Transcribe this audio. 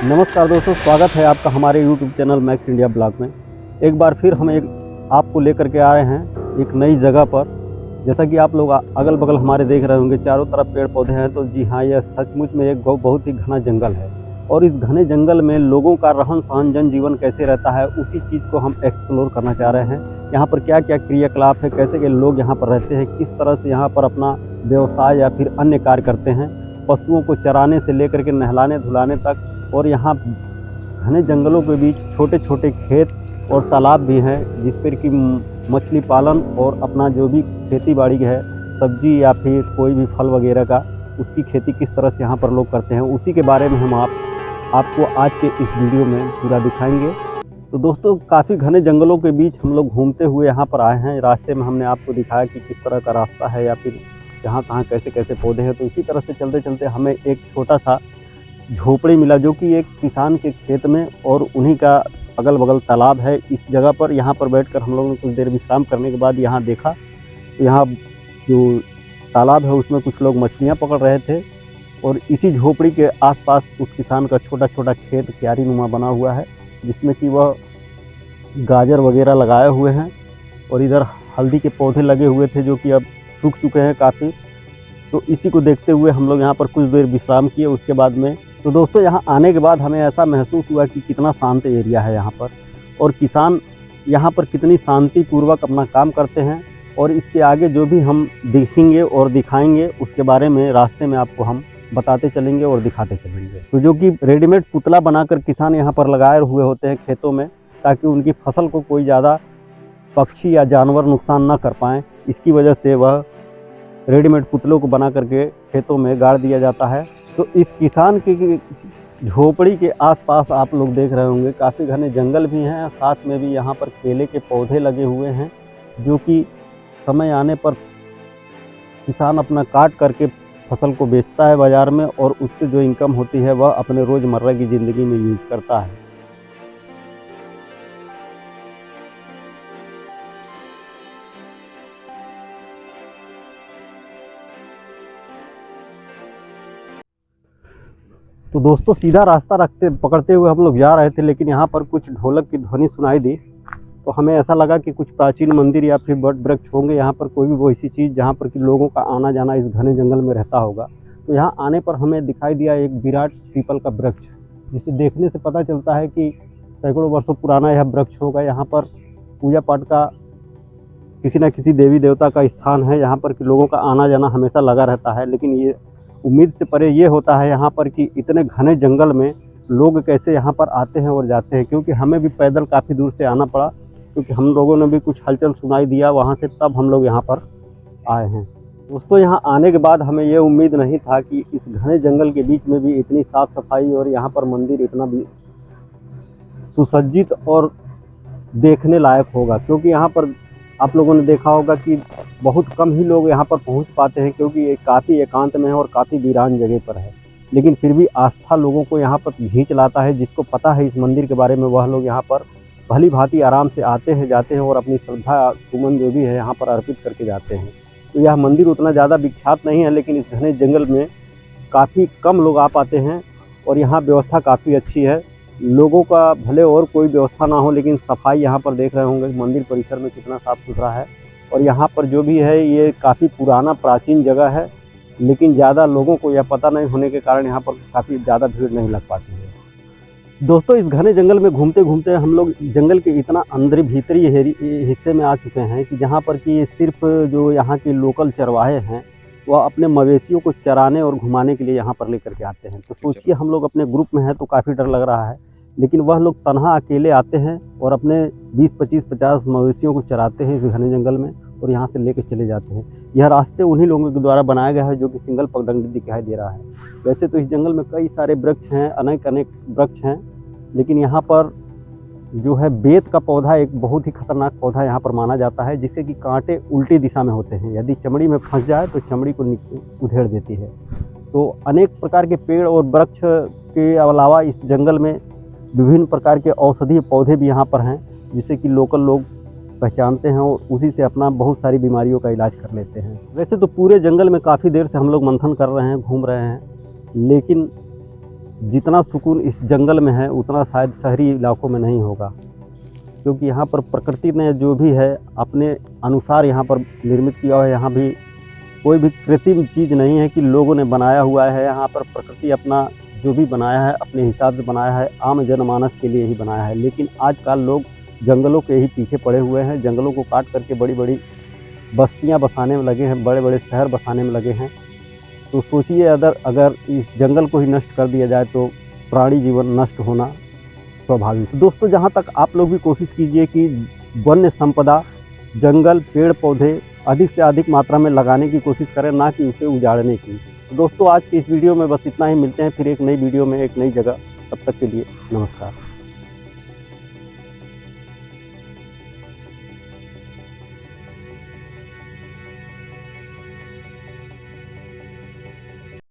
नमस्कार दोस्तों, स्वागत है आपका हमारे YouTube channel max India blog में। एक बार फिर हम आपको लेकर के आए हैं एक नई जगह पर। जैसा कि आप लोग अगल बगल हमारे देख रहे होंगे, चारों तरफ पेड़ पौधे हैं। तो जी हाँ, यह सचमुच में एक बहुत ही घना जंगल है और इस घने जंगल में लोगों का रहन सहन जनजीवन कैसे रहता है, उसी चीज़ को हम एक्सप्लोर करना चाह रहे हैं। यहाँ पर क्या क्या क्रियाकलाप है, कैसे के लोग यहाँ पर रहते हैं, किस तरह से यहाँ पर अपना व्यवसाय या फिर अन्य कार्य करते हैं, पशुओं को चराने से लेकर के नहलाने धुलाने तक। और यहाँ घने जंगलों के बीच छोटे छोटे खेत और तालाब भी हैं, जिस पर कि मछली पालन और अपना जो भी खेती बाड़ी है, सब्जी या फिर कोई भी फल वगैरह का, उसकी खेती किस तरह से यहाँ पर लोग करते हैं, उसी के बारे में हम आपको आज के इस वीडियो में पूरा दिखाएंगे। तो दोस्तों, काफ़ी घने जंगलों के बीच हम लोग घूमते हुए यहाँ पर आए हैं। रास्ते में हमने आपको दिखाया कि किस तरह का रास्ता है या फिर जहाँ कहाँ कैसे कैसे पौधे हैं। तो इसी तरह से चलते चलते हमें एक छोटा सा झोपड़ी मिला, जो कि एक किसान के खेत में, और उन्हीं का अगल बगल तालाब है। इस जगह पर यहाँ पर बैठकर हम लोगों ने कुछ देर विश्राम करने के बाद यहाँ देखा तो यहाँ जो तालाब है उसमें कुछ लोग मछलियाँ पकड़ रहे थे। और इसी झोपड़ी के आसपास उस किसान का छोटा छोटा खेत क्यारी नुमा बना हुआ है, जिसमें कि वह गाजर वगैरह लगाए हुए हैं। और इधर हल्दी के पौधे लगे हुए थे, जो कि अब सूख चुके हैं काफ़ी। तो इसी को देखते हुए हम लोग यहाँ पर कुछ देर विश्राम किए। उसके बाद में तो दोस्तों, यहाँ आने के बाद हमें ऐसा महसूस हुआ कि कितना शांत एरिया है यहाँ पर, और किसान यहाँ पर कितनी शांतिपूर्वक अपना काम करते हैं। और इसके आगे जो भी हम देखेंगे और दिखाएंगे, उसके बारे में रास्ते में आपको हम बताते चलेंगे और दिखाते चलेंगे। तो जो कि रेडीमेड पुतला बनाकर किसान यहाँ पर लगाए हुए होते हैं खेतों में, ताकि उनकी फसल को कोई ज़्यादा पक्षी या जानवर नुकसान ना कर पाएँ। इसकी वजह से वह रेडीमेड पुतलों को बना करके खेतों में गाड़ दिया जाता है। तो इस किसान की झोपड़ी के आसपास आप लोग देख रहे होंगे काफ़ी घने जंगल भी हैं, साथ में भी यहाँ पर केले के पौधे लगे हुए हैं, जो कि समय आने पर किसान अपना काट करके फसल को बेचता है बाज़ार में, और उससे जो इनकम होती है वह अपने रोज़मर्रा की ज़िंदगी में यूज़ करता है। तो दोस्तों, सीधा रास्ता पकड़ते हुए हम लोग जा रहे थे, लेकिन यहाँ पर कुछ ढोलक की ध्वनि सुनाई दी। तो हमें ऐसा लगा कि कुछ प्राचीन मंदिर या फिर वट वृक्ष होंगे यहाँ पर, कोई भी वो ऐसी चीज़ जहाँ पर कि लोगों का आना जाना इस घने जंगल में रहता होगा। तो यहाँ आने पर हमें दिखाई दिया एक विराट पीपल का वृक्ष, जिसे देखने से पता चलता है कि सैकड़ों वर्षों पुराना यह वृक्ष होगा। यहाँ पर पूजा पाठ का किसी न किसी देवी देवता का स्थान है, यहाँ पर कि लोगों का आना जाना हमेशा लगा रहता है। लेकिन ये उम्मीद से परे ये होता है यहाँ पर कि इतने घने जंगल में लोग कैसे यहाँ पर आते हैं और जाते हैं, क्योंकि हमें भी पैदल काफ़ी दूर से आना पड़ा, क्योंकि हम लोगों ने भी कुछ हलचल सुनाई दिया वहाँ से, तब हम लोग यहाँ पर आए हैं। दोस्तों, यहाँ आने के बाद हमें ये उम्मीद नहीं था कि इस घने जंगल के बीच में भी इतनी साफ़ सफाई और यहाँ पर मंदिर इतना भी सुसज्जित और देखने लायक होगा। क्योंकि यहाँ पर आप लोगों ने देखा होगा कि बहुत कम ही लोग यहाँ पर पहुँच पाते हैं, क्योंकि ये काफ़ी एकांत में है और काफ़ी वीरान जगह पर है। लेकिन फिर भी आस्था लोगों को यहाँ पर खींच लाता है। जिसको पता है इस मंदिर के बारे में, वह लोग यहाँ पर भली भांति आराम से आते हैं, जाते हैं और अपनी श्रद्धा सुमन जो भी है यहाँ पर अर्पित करके जाते हैं। तो यह मंदिर उतना ज़्यादा विख्यात नहीं है, लेकिन इस घने जंगल में काफ़ी कम लोग आ पाते हैं, और यहाँ व्यवस्था काफ़ी अच्छी है। लोगों का भले और कोई व्यवस्था ना हो, लेकिन सफाई यहाँ पर देख रहे होंगे मंदिर परिसर में कितना साफ़ सुथरा है। और यहाँ पर जो भी है, ये काफ़ी पुराना प्राचीन जगह है, लेकिन ज़्यादा लोगों को यह पता नहीं होने के कारण यहाँ पर काफ़ी ज़्यादा भीड़ नहीं लग पाती है। दोस्तों, इस घने जंगल में घूमते घूमते हम लोग जंगल के इतना अंदर भीतरी हिस्से में आ चुके हैं कि जहाँ पर कि सिर्फ जो यहाँ के लोकल चरवाहे हैं, वह अपने मवेशियों को चराने और घुमाने के लिए यहाँ पर लेकर के आते हैं। तो सोचिए, हम लोग अपने ग्रुप में हैं तो काफ़ी डर लग रहा है, लेकिन वह लोग तनहा अकेले आते हैं और अपने 20-25-50 मवेशियों को चराते हैं इस घने जंगल में, और यहाँ से लेकर चले जाते हैं। यह रास्ते उन्हीं लोगों के द्वारा बनाया गया है, जो कि सिंगल पगडंडी दिखाई दे रहा है। वैसे तो इस जंगल में कई सारे वृक्ष हैं, अनेक अनेक वृक्ष हैं, लेकिन यहाँ पर जो है बेत का पौधा एक बहुत ही खतरनाक पौधा यहाँ पर माना जाता है, जिससे कि कांटे उल्टी दिशा में होते हैं। यदि चमड़ी में फंस जाए तो चमड़ी को उधेड़ देती है। तो अनेक प्रकार के पेड़ और वृक्ष के अलावा इस जंगल में विभिन्न प्रकार के औषधीय पौधे भी यहाँ पर हैं, जिससे कि लोकल लोग पहचानते हैं और उसी से अपना बहुत सारी बीमारियों का इलाज कर लेते हैं। वैसे तो पूरे जंगल में काफ़ी देर से हम लोग मंथन कर रहे हैं, घूम रहे हैं, लेकिन जितना सुकून इस जंगल में है उतना शायद शहरी इलाकों में नहीं होगा, क्योंकि यहाँ पर प्रकृति ने जो भी है अपने अनुसार यहाँ पर निर्मित किया है। यहाँ भी कोई भी कृत्रिम चीज़ नहीं है कि लोगों ने बनाया हुआ है। यहाँ पर प्रकृति अपना जो भी बनाया है अपने हिसाब से बनाया है, आम जनमानस के लिए ही बनाया है। लेकिन आजकल लोग जंगलों के ही पीछे पड़े हुए हैं, जंगलों को काट करके बड़ी बड़ी बस्तियाँ बसाने में लगे हैं, बड़े बड़े शहर बसाने में लगे हैं। तो सोचिए अगर इस जंगल को ही नष्ट कर दिया जाए तो प्राणी जीवन नष्ट होना स्वाभाविक। दोस्तों, जहाँ तक आप लोग भी कोशिश कीजिए कि वन्य संपदा, जंगल, पेड़ पौधे अधिक से अधिक मात्रा में लगाने की कोशिश करें, ना कि उसे उजाड़ने की। तो दोस्तों, आज की इस वीडियो में बस इतना ही। मिलते हैं फिर एक नई वीडियो में एक नई जगह। तब तक के लिए नमस्कार।